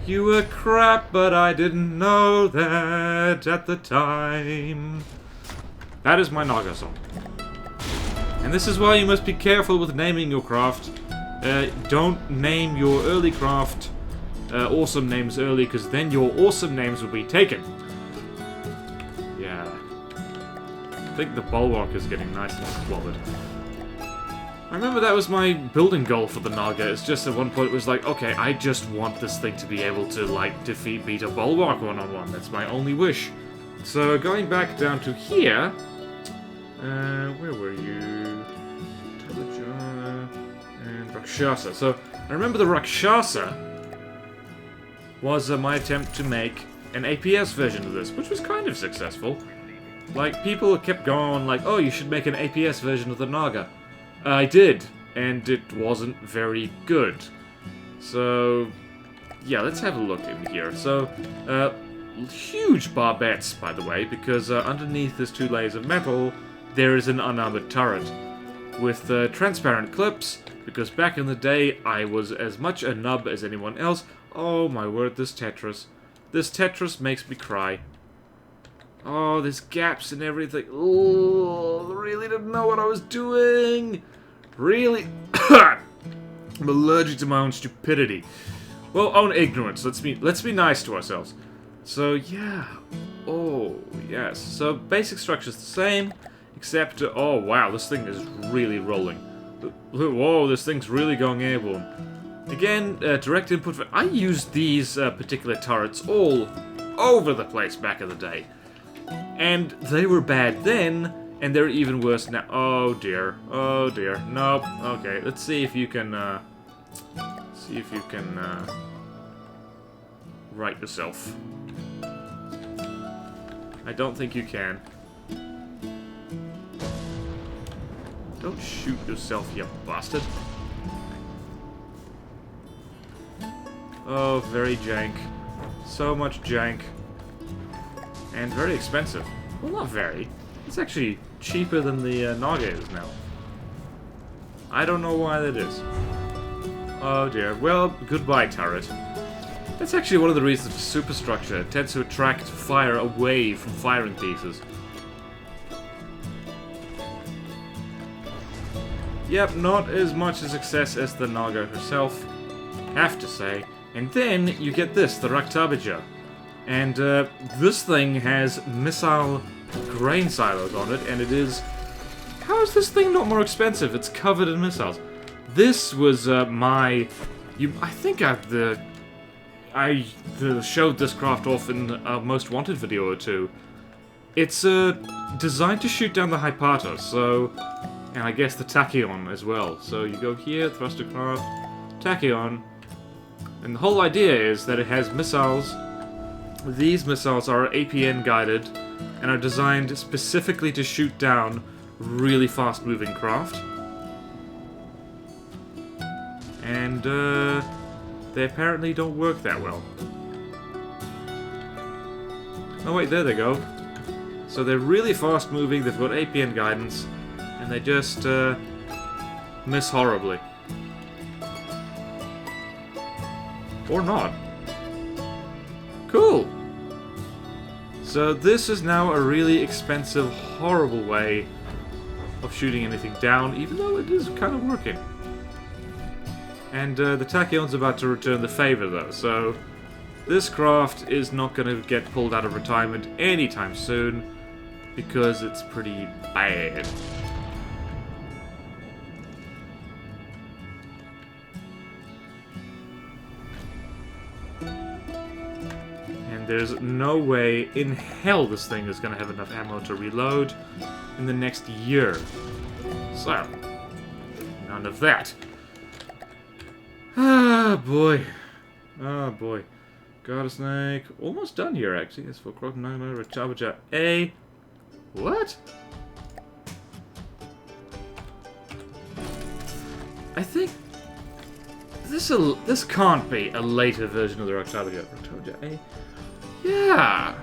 You were crap, but I didn't know that at the time. That is my Naga song. And this is why you must be careful with naming your craft. Don't name your early craft awesome names early, because then your awesome names will be taken. Yeah. I think the bulwark is getting nice and clobbered. I remember that was my building goal for the Naga. It's just at one point it was like, okay, I just want this thing to be able to, like, beat a bulwark one-on-one. That's my only wish. So, going back down to here... where were you? And Rakshasa. So, I remember the Rakshasa was my attempt to make an APS version of this, which was kind of successful. Like, people kept going like, oh, you should make an APS version of the Naga. I did, and it wasn't very good. So, yeah, let's have a look in here. So, huge barbettes, by the way, because underneath these 2 layers of metal, there is an unarmored turret with transparent clips, because back in the day, I was as much a nub as anyone else. Oh my word, this Tetris. This Tetris makes me cry. Oh, there's gaps and everything. Oh, I really didn't know what I was doing. Really? I'm allergic to my own stupidity. Well, own ignorance. Let's be nice to ourselves. So, yeah. Oh, yes. So, basic structure's the same, except... oh, wow, this thing is really rolling. Whoa, this thing's really going airborne. Again, direct input... I used these particular turrets all over the place back in the day. And they were bad then, and they're even worse now. Oh, dear. Oh, dear. Nope. Okay, let's see if you can, right yourself. I don't think you can. Don't shoot yourself, you bastard. Oh, very jank. So much jank. And very expensive. Well, not very. It's actually cheaper than the Naga is now. I don't know why that is. Oh dear. Well, goodbye, turret. That's actually one of the reasons for superstructure. It tends to attract fire away from firing pieces. Yep, not as much a success as the Naga herself, have to say. And then you get this, the Rakshasa. And this thing has missile grain silos on it, and it is... how is this thing not more expensive? It's covered in missiles. This was my... I think I showed this craft off in a Most Wanted video or two. It's designed to shoot down the Hypatos, so... and I guess the Tachyon as well. So you go here, thruster craft, Tachyon, and the whole idea is that it has missiles. These missiles are APN guided and are designed specifically to shoot down really fast moving craft. And they apparently don't work that well. Oh wait, there they go. So they're really fast moving, they've got APN guidance, and they just miss horribly. Or not. Cool! So this is now a really expensive, horrible way of shooting anything down, even though it is kind of working. And the Tachyon's about to return the favor though, so this craft is not going to get pulled out of retirement anytime soon, because it's pretty bad. There's no way in hell this thing is going to have enough ammo to reload in the next year. So, none of that. Ah, boy. Oh, boy. Got a snake. Almost done here, actually. It's for Crocodile, Rakshasa. A. What? I think this can't be a later version of the Rakshasa. A. Yeah.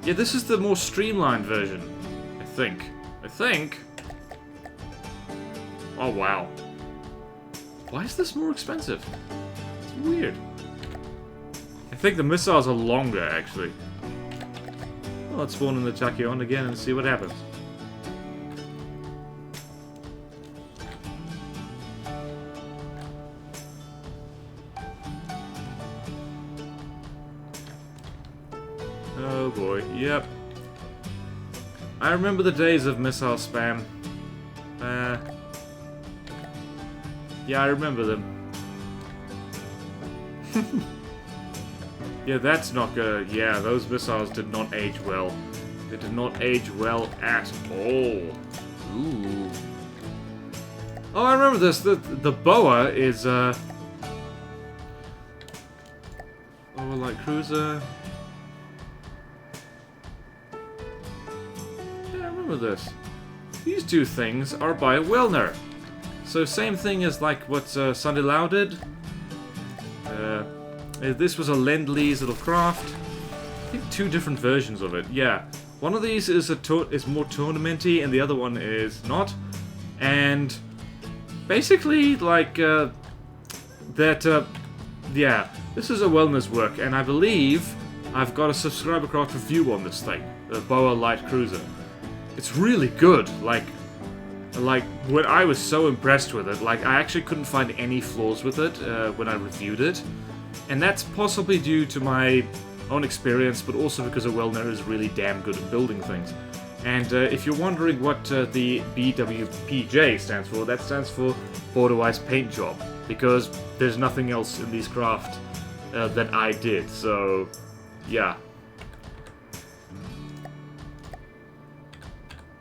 Yeah, this is the more streamlined version. I think. Oh, wow. Why is this more expensive? It's weird. I think the missiles are longer, actually. Well, let's spawn in the Tachyon again and see what happens. Oh boy, yep. I remember the days of missile spam. Yeah, I remember them. Yeah, that's not good. Yeah, those missiles did not age well. They did not age well at all. Ooh. Oh, I remember this. The boa is, oh, like cruiser. remember this. These two things are by Wilner. So same thing as like what Sunday Lau did. This was a Lend-lease little craft. I think two different versions of it. Yeah, one of these is more tournamenty, and the other one is not. And basically, like yeah, this is a Wellner's work, and I believe I've got a subscriber craft review on this thing, the Boa Light Cruiser. It's really good. Like when I was so impressed with it, like I actually couldn't find any flaws with it when I reviewed it. And that's possibly due to my own experience, but also because a Wellner is really damn good at building things. And if you're wondering what the BWPJ stands for, that stands for BorderWise Paint Job, because there's nothing else in these craft that I did, so yeah.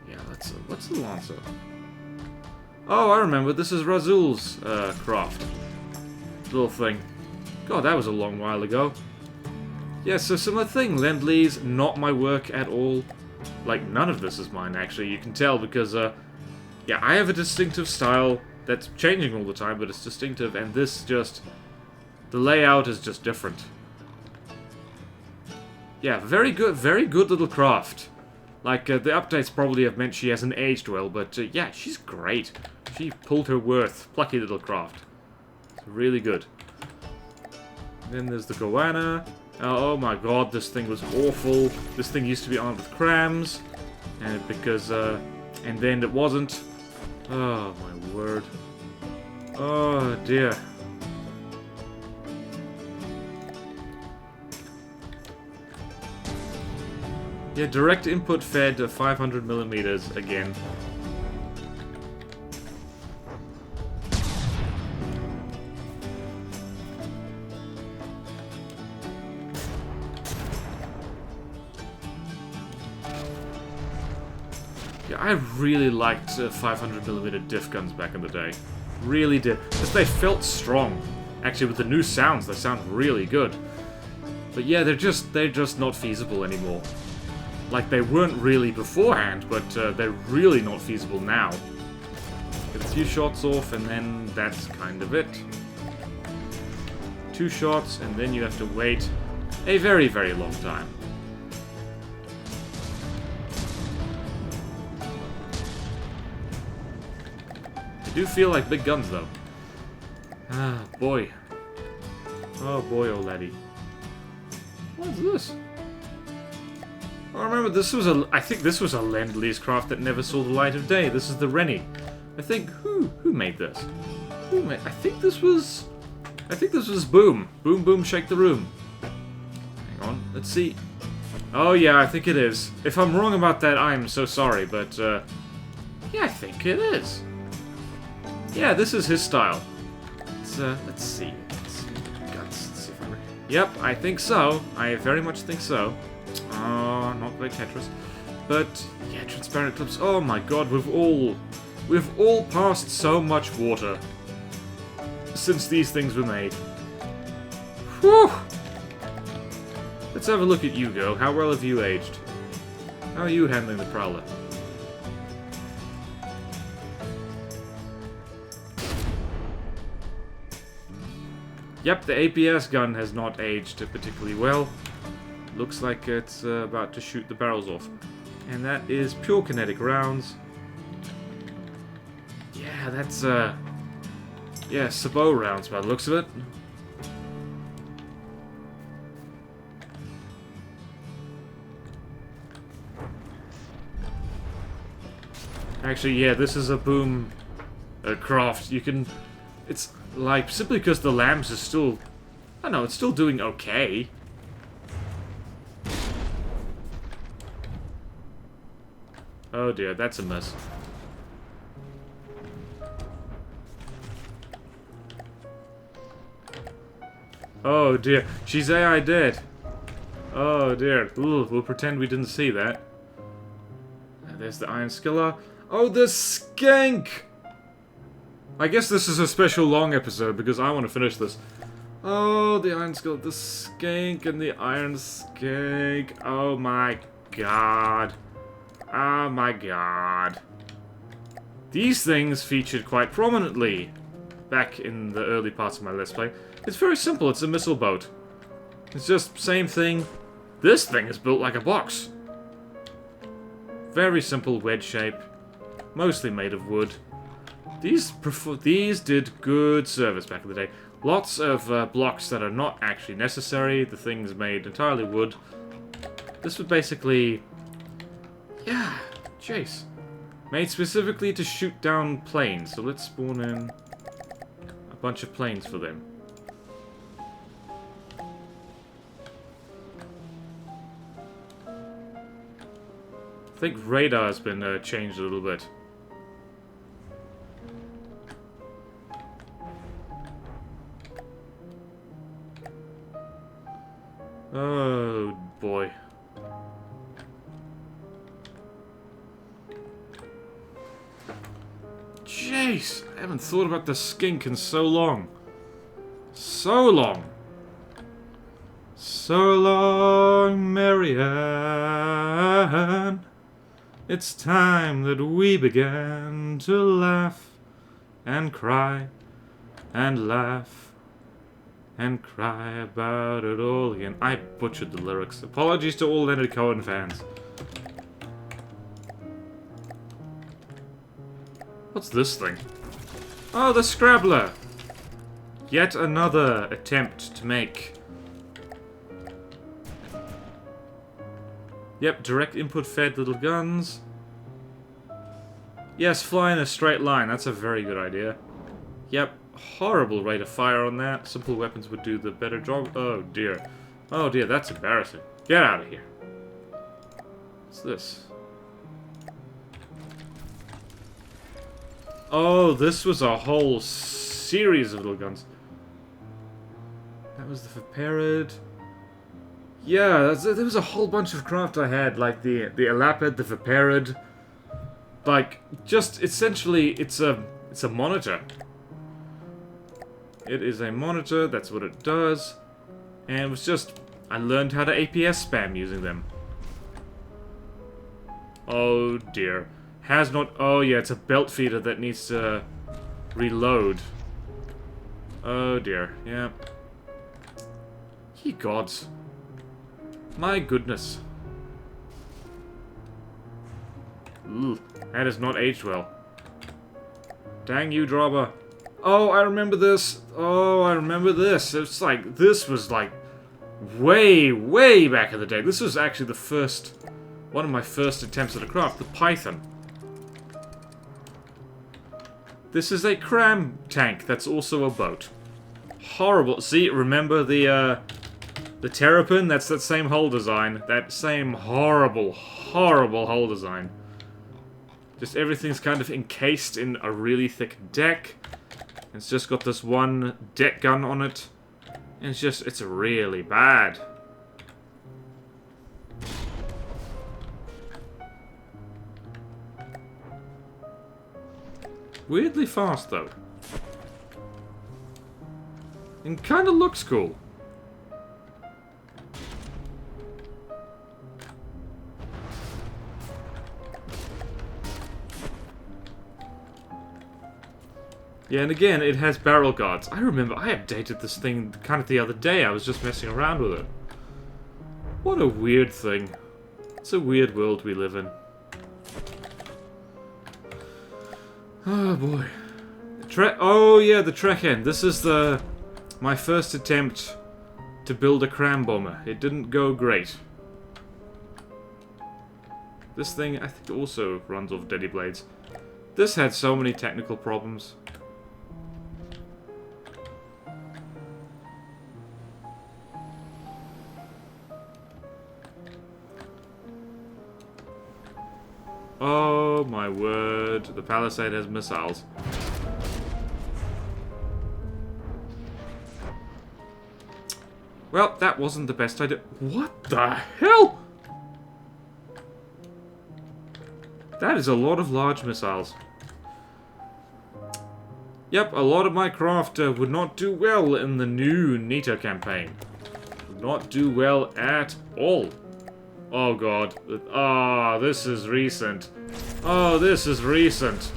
Yeah, what's the Lancer? Oh, I remember, this is Razul's craft. Little thing. God, that was a long while ago. Yeah, so similar thing. Lend-lease, not my work at all. Like, none of this is mine, actually. You can tell because, yeah, I have a distinctive style that's changing all the time, but it's distinctive, and this just... the layout is just different. Yeah, very good little craft. Like, the updates probably have meant she hasn't aged well, but, yeah, she's great. She pulled her worth. Plucky little craft. It's really good. Then there's the Iguana. Oh my god, this thing was awful. This thing used to be armed with crams. And because, and then it wasn't. Oh my word. Oh dear. Yeah, direct input fed 500mm again. Yeah, I really liked 500mm diff guns back in the day. Really did. Because they felt strong. Actually, with the new sounds, they sound really good. But yeah, they're just not feasible anymore. Like, they weren't really beforehand, but they're really not feasible now. Get a few shots off, and then that's kind of it. 2 shots, and then you have to wait a very, very long time. They do feel like big guns, though. Ah, boy. Oh boy, oh laddie. What's this? I remember this was I think this was a Lend-lease craft that never saw the light of day. This is the Rennie. I think, who made this? I think this was Boom. Boom Boom Shake the Room. Hang on, let's see. Oh yeah, I think it is. If I'm wrong about that, I'm so sorry, but, yeah, I think it is. Yeah, this is his style. Let's see. Let's see if yep, I think so. I very much think so. Oh, not very Tetris. But, yeah, transparent clips. Oh my god, we've all passed so much water since these things were made. Whew! Let's have a look at you, Go. How well have you aged? How are you handling the Prowler? Yep, the APS gun has not aged particularly well. Looks like it's about to shoot the barrels off. And that is pure kinetic rounds. Yeah, that's, yeah, sabot rounds by the looks of it. Actually, yeah, this is a Boom craft. You can... It's like, simply because the Lambs is still... I don't know, it's still doing okay. Oh dear, that's a mess. Oh dear, she's AI dead. Oh dear, ooh, we'll pretend we didn't see that. There's the Iron Scylla. Oh, the Skank! I guess this is a special long episode because I want to finish this. Oh, the Iron Scylla, the Skank and the Iron Skank. Oh my god. Oh my god. These things featured quite prominently back in the early parts of my Let's Play. It's very simple, it's a missile boat. It's just same thing. This thing is built like a box. Very simple wedge shape. Mostly made of wood. These did good service back in the day. Lots of blocks that are not actually necessary. The thing's made entirely wood. This was basically... yeah, chase. Made specifically to shoot down planes. So let's spawn in a bunch of planes for them. I think radar has been changed a little bit. Oh boy. Jeez, I haven't thought about the skink in so long. So long. So long, Marianne. It's time that we began to laugh and cry and laugh and cry about it all again. I butchered the lyrics. Apologies to all Leonard Cohen fans. What's this thing? Oh, the Scrabbler! Yet another attempt to make. Yep, direct input fed little guns. Yes, fly in a straight line. That's a very good idea. Yep, horrible rate of fire on that. Simple weapons would do the better job. Oh dear. Oh dear, that's embarrassing. Get out of here. What's this? Oh, this was a whole series of little guns. That was the Viperid. Yeah, there was a whole bunch of craft I had, like the Elapid, the Viperid. Like, just essentially, it's a monitor. It is a monitor, that's what it does. And it was just, I learned how to APS spam using them. Oh dear. Has not, oh yeah, it's a belt feeder that needs to reload. Oh dear, yeah. Ye gods. My goodness. Ugh, that has not aged well. Dang you, Dropper. Oh, I remember this. Oh, I remember this. It's like, this was like way, way back in the day. This was actually the first, one of my first attempts at a craft, the Python. This is a cram tank that's also a boat. Horrible. See, remember the Terrapin? That's that same hull design. That same horrible, horrible hull design. Just everything's kind of encased in a really thick deck. It's just got this one deck gun on it. And it's really bad. Weirdly fast, though. And kinda looks cool. Yeah, and again, it has barrel guards. I remember I updated this thing kind of the other day. I was just messing around with it. What a weird thing. It's a weird world we live in. Oh boy. Oh yeah, the Trek end. This is my first attempt to build a cram bomber. It didn't go great. This thing, I think, also runs off Deadly Blades. This had so many technical problems. Oh my word, the Palisade has missiles. Well, that wasn't the best idea. What the hell? That is a lot of large missiles. Yep, a lot of my craft would not do well in the new NATO campaign. Would not do well at all. Oh god. Oh, this is recent. Oh, this is recent.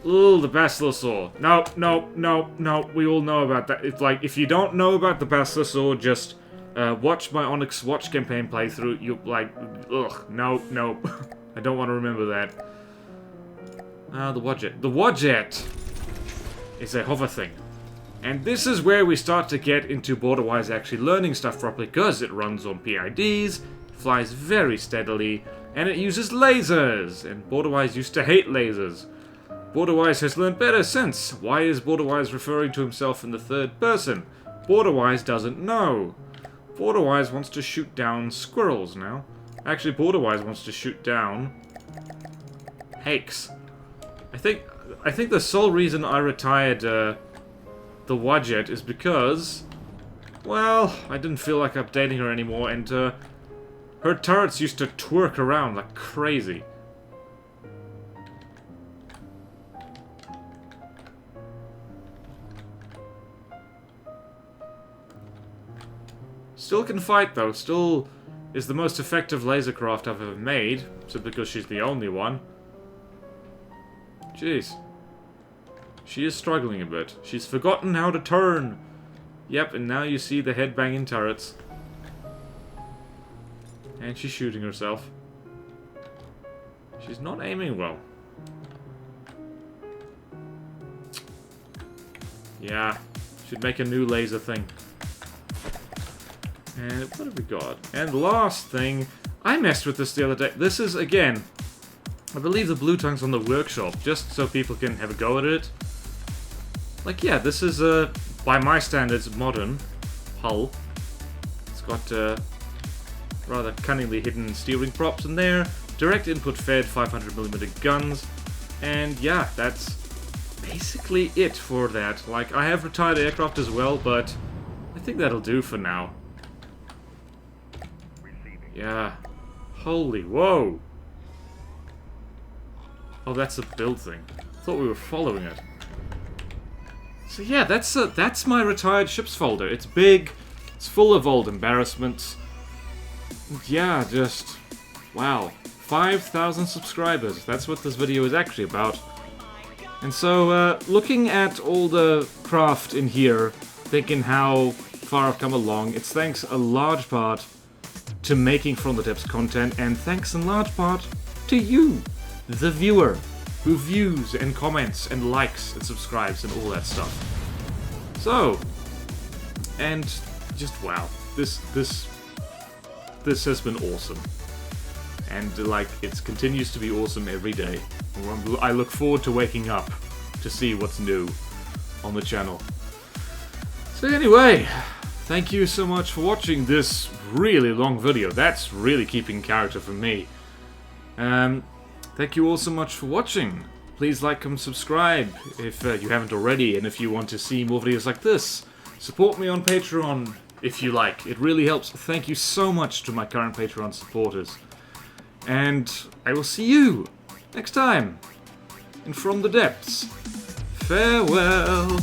Ooh, the Battleship. No, no, no, no. We all know about that. It's like, if you don't know about the Battleship, just watch my Onyx Watch campaign playthrough. You like, ugh, no, no. I don't want to remember that. The Wadjet. The Wadjet is a hover thing. And this is where we start to get into BorderWise actually learning stuff properly, because it runs on PIDs, flies very steadily, and it uses lasers. And BorderWise used to hate lasers. BorderWise has learned better since. Why is BorderWise referring to himself in the third person? BorderWise doesn't know. BorderWise wants to shoot down squirrels now. Actually, BorderWise wants to shoot down hakes. I think the sole reason I retired the Wadjet is because, well, I didn't feel like updating her anymore, and her turrets used to twerk around like crazy. Still can fight though, still is the most effective laser craft I've ever made, simply because she's the only one. Jeez. She is struggling a bit. She's forgotten how to turn. Yep, and now you see the head-banging turrets. And she's shooting herself. She's not aiming well. Yeah, should make a new laser thing. And what have we got? And last thing, I messed with this the other day. This is, again, I believe the blue tongue's on the workshop, just so people can have a go at it. Like, yeah, this is, by my standards, modern hull. It's got, rather cunningly hidden steering props in there. Direct input fed 500mm guns. And, yeah, that's basically it for that. Like, I have retired aircraft as well, but I think that'll do for now. Yeah. Holy, whoa! Oh, that's a build thing. I thought we were following it. So yeah, that's my retired ships folder. It's big, it's full of old embarrassments. Yeah, just, wow. 5,000 subscribers, that's what this video is actually about. And so, looking at all the craft in here, thinking how far I've come along, it's thanks a large part to making From the Depths content, and thanks in large part to you, the viewer, who views and comments and likes and subscribes and all that stuff. So, and just wow, this has been awesome, and like it continues to be awesome every day. I look forward to waking up to see what's new on the channel. So anyway, thank you so much for watching this really long video. That's really keeping character for me. Thank you all so much for watching. Please like, comment, subscribe if you haven't already, and if you want to see more videos like this. Support me on Patreon if you like. It really helps. Thank you so much to my current Patreon supporters. And I will see you next time in From the Depths. Farewell.